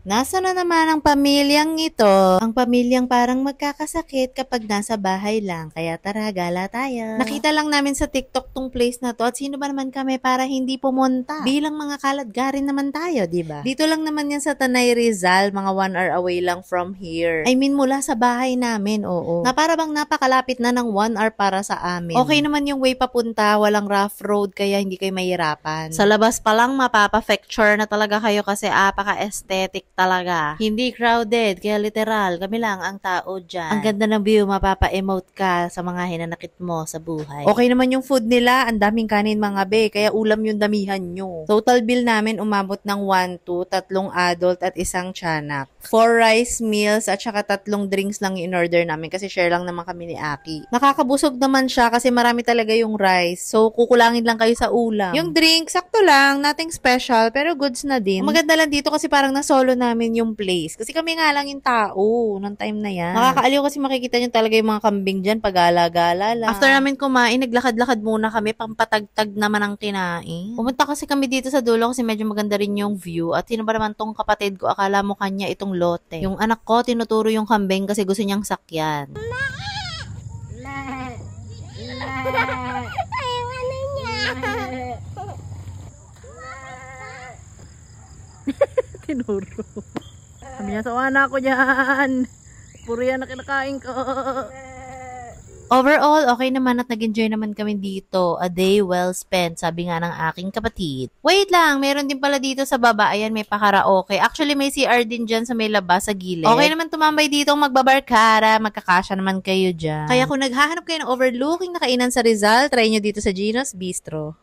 Nasa na naman ang pamilyang ito? Ang pamilyang parang magkakasakit kapag nasa bahay lang. Kaya tara, gala tayo. Nakita lang namin sa TikTok tong place na to at sino ba naman kami para hindi pumunta? Bilang mga kaladgarin naman tayo, di ba? Dito lang naman yan sa Tanay Rizal, mga 1 hour away lang from here. I mean, mula sa bahay namin, oo. Na para bang napakalapit na ng 1 hour para sa amin. Okay naman yung way papunta, walang rough road kaya hindi kayo mahirapan. Sa labas pa lang mapapa-picture na talaga kayo kasi apaka-aesthetic talaga. Hindi crowded, kaya literal, kami lang ang tao dyan. Ang ganda ng view, mapapa-emote ka sa mga hinanakit mo sa buhay. Okay naman yung food nila, ang daming kanin mga be, kaya ulam yung damihan nyo. Total bill namin umabot ng 1-2, 3 adult at 1 tiyanak. 4 rice meals at saka 3 drinks lang in-order namin kasi share lang naman kami ni Aki. Nakakabusog naman siya kasi marami talaga yung rice, so kukulangin lang kayo sa ulam. Yung drink, sakto lang, nothing special, pero goods na din. Ang maganda lang dito kasi parang na-solo namin yung place. Kasi kami nga lang yung tao nung time na yan. Nakakaaliw kasi makikita nyo talaga yung mga kambing dyan pag gala-gala lang. After namin kumain, naglakad-lakad muna kami, pampatagtag naman ang kinain. Pumunta kasi kami dito sa dulo kasi medyo maganda rin yung view. At sino ba naman tong kapatid ko, akala mo kanya itong lote. Yung anak ko, tinuturo yung kambing kasi gusto niyang sakyan. Tinuro. Sabi niya, sawa na ako dyan. Puro yan na kinakain ko. Overall, okay naman at nag-enjoy naman kami dito. A day well spent, sabi nga ng aking kapatid. Wait lang, meron din pala dito sa baba. Ayan, may pa-karaoke. Actually, may CR din dyan sa may labas, sa gilid. Okay naman tumambay dito magbabarkara. Magkakasya naman kayo dyan. Kaya kung naghahanap kayo ng overlooking na kainan sa Rizal, try nyo dito sa Gino's Bistro.